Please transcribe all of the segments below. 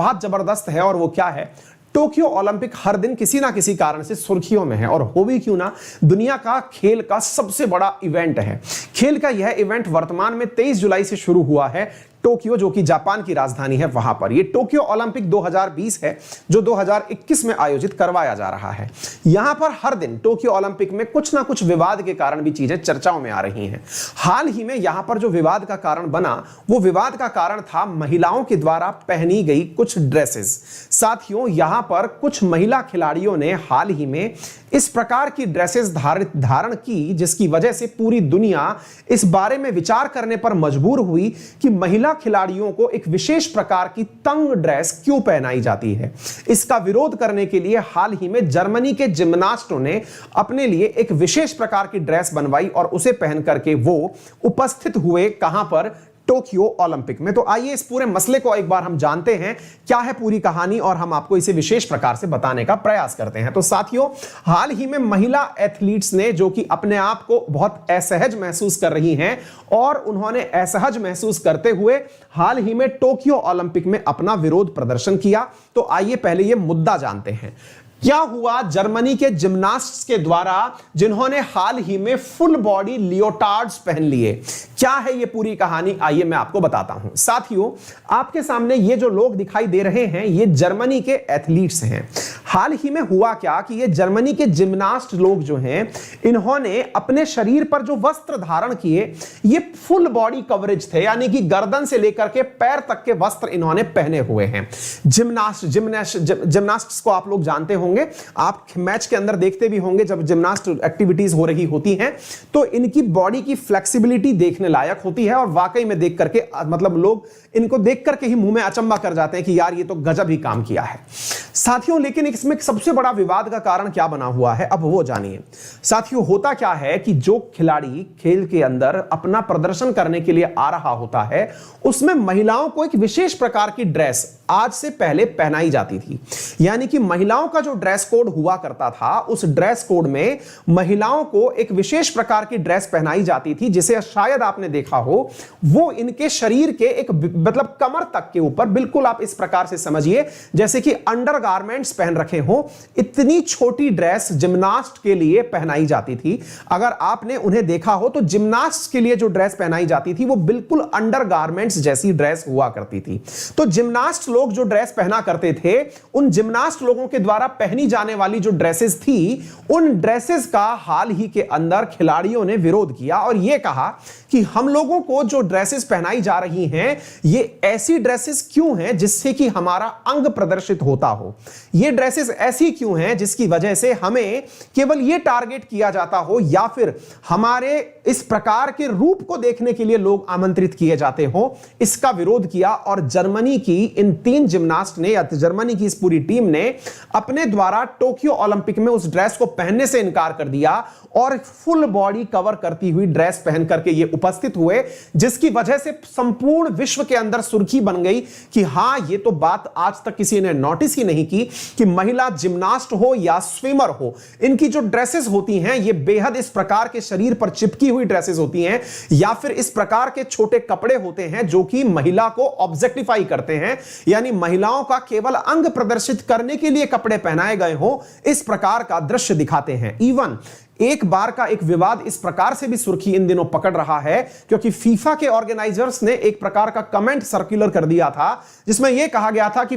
बात जबरदस्त है और वो क्या है, टोक्यो ओलंपिक हर दिन किसी ना किसी कारण से सुर्खियों में है और हो भी क्यों ना, दुनिया का खेल का सबसे बड़ा इवेंट है। खेल का यह इवेंट वर्तमान में 23 जुलाई से शुरू हुआ है टोक्यो, जो कि जापान की राजधानी है, वहां पर। यह टोक्यो ओलंपिक 2020 है जो 2021 में आयोजित करवाया जा रहा है। यहां पर हर दिन टोक्यो ओलंपिक में कुछ ना कुछ विवाद के कारण भी चीजें चर्चाओं में आ रही हैं। हाल ही में यहां पर जो विवाद का कारण बना, वो विवाद का कारण था महिलाओं के द्वारा पहनी गई कुछ ड्रेसेस। साथियों, यहां पर कुछ महिला खिलाड़ियों ने हाल ही में इस प्रकार की ड्रेसेस धारण की, जिसकी वजह से पूरी दुनिया इस बारे में विचार करने पर मजबूर हुई कि महिला खिलाड़ियों को एक विशेष प्रकार की तंग ड्रेस क्यों पहनाई जाती है। इसका विरोध करने के लिए हाल ही में जर्मनी के जिम्नास्टों ने अपने लिए एक विशेष प्रकार की ड्रेस बनवाई और उसे पहन करके वो उपस्थित हुए, कहां पर, टोक्यो ओलंपिक में। तो आइए इस पूरे मसले को एक बार हम जानते हैं, क्या है पूरी कहानी, और हम आपको इसे विशेष प्रकार से बताने का प्रयास करते हैं। तो साथियों, हाल ही में महिला एथलीट्स ने, जो कि अपने आप को बहुत असहज महसूस कर रही हैं, और उन्होंने असहज महसूस करते हुए हाल ही में टोक्यो ओलंपिक में अपना विरोध प्रदर्शन किया। तो आइए पहले यह मुद्दा जानते हैं। क्या हुआ जर्मनी के जिम्नास्ट्स के द्वारा, जिन्होंने हाल ही में फुल बॉडी लियोटार्ड्स पहन लिए? क्या है ये पूरी कहानी, आइए मैं आपको बताता हूं। साथियों, आपके सामने ये जो लोग दिखाई दे रहे हैं, ये जर्मनी के एथलीट्स हैं। हाल ही में हुआ क्या कि ये जर्मनी के जिम्नास्ट लोग जो हैं, इन्होंने अपने शरीर पर जो वस्त्र धारण किए, ये फुल बॉडी कवरेज थे, यानी कि गर्दन से लेकर के पैर तक के वस्त्र इन्होंने पहने हुए हैं। जिम्नास्ट्स को आप लोग जानते होंगे, आप मैच के अंदर देखते भी होंगे, जब जिम्नास्ट एक्टिविटीज हो रही होती हैं तो इनकी बॉडी की फ्लेक्सिबिलिटी देखने लायक होती है, और वाकई में देख करके, मतलब लोग इनको देख करके ही मुंह में अचंबा कर जाते हैं कि यार ये तो गजब ही काम किया है। साथियों, लेकिन इसमें सबसे बड़ा विवाद का कारण क्या बना हुआ है, अब वो जानिए। साथियों, होता क्या है कि जो खिलाड़ी खेल के अंदर अपना प्रदर्शन करने के लिए आ रहा होता है, उसमें महिलाओं को एक विशेष प्रकार की ड्रेस आज से पहले पहनाई जाती थी। यानी कि महिलाओं का जो ड्रेस कोड हुआ करता था, उस ड्रेस कोड में महिलाओं को एक विशेष प्रकार की ड्रेस पहनाई जाती थी, जिसे शायद आपने देखा हो। वो इनके शरीर के एक, मतलब कमर तक के ऊपर, बिल्कुल आप इस प्रकार से समझिए जैसे कि अंडरगारमेंट्स पहन रखे हो, इतनी छोटी ड्रेस जिम्नास्ट के लिए पहनाई जाती थी। अगर आपने उन्हें देखा हो तो जिम्नास्ट के लिए जो ड्रेस पहनाई जाती थी, वो बिल्कुल अंडरगारमेंट्स जैसी ड्रेस हुआ करती थी। तो जिम्नास्ट लोग जो ड्रेस पहना करते थे, उन जिम्नास्ट लोगों के द्वारा पहनी जाने वाली जो ड्रेसेस थी, उन ड्रेसेस का हाल ही के अंदर खिलाड़ियों ने विरोध किया और यह कहा कि हम लोगों को जो ड्रेसेस पहनाई जा रही हैं, ये ऐसी ड्रेसेस क्यों हैं जिससे कि हमारा अंग प्रदर्शित होता हो। ये ड्रेसेस ऐसी क्यों हैं जिसकी वजह से हमें केवल ये टारगेट किया जाता हो, या फिर हमारे इस प्रकार के रूप को देखने के लिए लोग आमंत्रित किए जाते हो। इसका विरोध किया और जर्मनी की इन 3 जिम्नास्ट ने, या जर्मनी की इस पूरी टीम ने अपने द्वारा टोक्यो ओलंपिक में उस ड्रेस को पहनने से इनकार कर दिया और फुल बॉडी कवर करती हुई ड्रेस पहन करके ये उपस्थित हुए, जिसकी वजह से संपूर्ण विश्व के अंदर सुर्खी बन गई कि हां, ये तो बात आज तक किसी ने नोटिस ही नहीं की कि महिला जिम्नास्ट हो या स्विमर हो, इनकी जो ड्रेसेस होती हैं, ये बेहद इस प्रकार के शरीर पर चिपकी हुई ड्रेसेस होती हैं, या फिर इस प्रकार के छोटे कपड़े होते हैं जो कि महिला को ऑब्जेक्टिफाई करते हैं, यानी महिलाओं का केवल अंग प्रदर्शित करने के लिए कपड़े पहनाए गए हो, इस प्रकार का दृश्य दिखाते हैं। इवन एक बार का एक विवाद इस प्रकार से भी सुर्खी इन दिनों पकड़ रहा है, क्योंकि फीफा के ऑर्गेनाइजर्स ने एक प्रकार का कमेंट सर्कुलर कर दिया था, जिसमें यह कहा गया था कि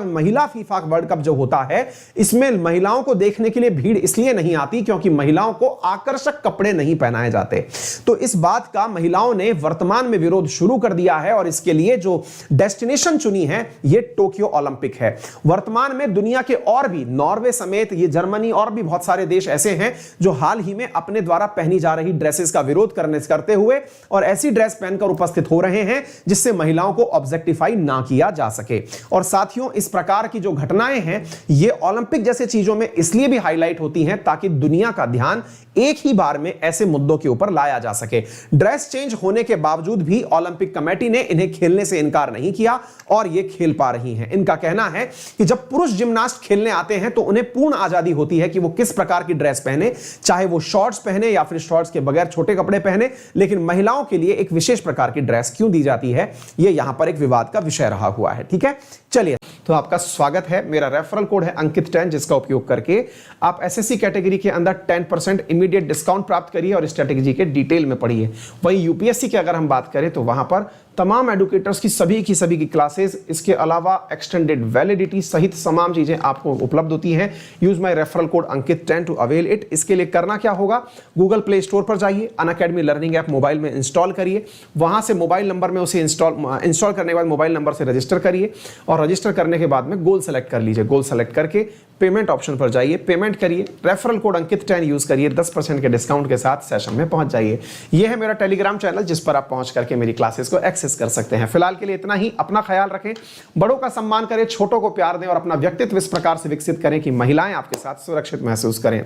महिला फीफा वर्ल्ड कप जो होता है, इसमें महिलाओं को देखने के लिए भीड़ इसलिए नहीं आती क्योंकि महिलाओं को आकर्षक कपड़े नहीं पहनाए जाते। तो इस बात का महिलाओं ने वर्तमान में विरोध शुरू कर दिया है और इसके लिए जो डेस्टिनेशन चुनी है, यह टोक्यो ओलंपिक है। वर्तमान में दुनिया के और भी, नॉर्वे समेत, ये जर्मनी और भी बहुत सारे देश ऐसे हैं जो हाल ही में अपने द्वारा पहनी जा रही ड्रेसेस का विरोध करते हुए और ऐसी ड्रेस पहनकर उपस्थित हो रहे हैं जिससे महिलाओं को ऑब्जेक्टिफाई ना किया जा सके। और साथियों, इस प्रकार की जो घटनाएं हैं, ये ओलंपिक जैसे चीजों में इसलिए भी हाईलाइट होती हैं ताकि दुनिया का ध्यान एक ही बार में ऐसे मुद्दों के ऊपर लाया जा सके। ड्रेस चेंज होने के बावजूद भी ओलंपिक कमेटी ने इन्हें खेलने से इनकार नहीं किया और ये खेल पा रही हैं। इनका कहना है कि जब पुरुष जिम्नास्ट खेलने आते हैं तो उन्हें पूर्ण आजादी होती है कि वो किस प्रकार की ड्रेस पहने, चाहे चाहे वो शॉर्ट्स पहने या फिर शॉर्ट्स के बगैर छोटे कपड़े पहने, लेकिन महिलाओं के लिए एक विशेष प्रकार की ड्रेस क्यों दी जाती है, ये यहां पर एक विवाद का विषय रहा हुआ है। ठीक है, चलिए, तो आपका स्वागत है। मेरा रेफरल कोड है अंकित 10, जिसका उपयोग करके आप एसएससी कैटेगरी के अंदर 10% इमीडिएट डिस्काउंट प्राप्त करिए और स्ट्रेटेजी के डिटेल में पढ़िए। वहीं यूपीएससी की अगर हम बात करें तो वहां पर तमाम एडुकेटर्स की सभी की क्लासेस, इसके अलावा एक्सटेंडेड वैलिडिटी सहित तमाम चीजें आपको उपलब्ध होती हैं। Use my referral code Ankit 10 to avail it. इसके लिए करना क्या होगा, गूगल प्ले स्टोर पर जाइए, अनअकैडमी लर्निंग ऐप मोबाइल में इंस्टॉल करिए, वहां से मोबाइल नंबर में उसे इंस्टॉल करने के बाद मोबाइल नंबर से रजिस्टर करिए और रजिस्टर करने के बाद में गोल सेलेक्ट कर लीजिए। गोल सेलेक्ट करके पेमेंट ऑप्शन पर जाइए, पेमेंट करिए, रेफरल कोड अंकित 10 यूज करिए, 10% के डिस्काउंट के साथ सेशन में पहुंच जाइए। यह है मेरा टेलीग्राम चैनल, जिस पर आप पहुंच करके मेरी क्लासेस को एक्सेस कर सकते हैं। फिलहाल के लिए इतना ही। अपना ख्याल रखें, बड़ों का सम्मान करें, छोटों को प्यार दें और अपना व्यक्तित्व इस प्रकार से विकसित करें कि महिलाएं आपके साथ सुरक्षित महसूस करें।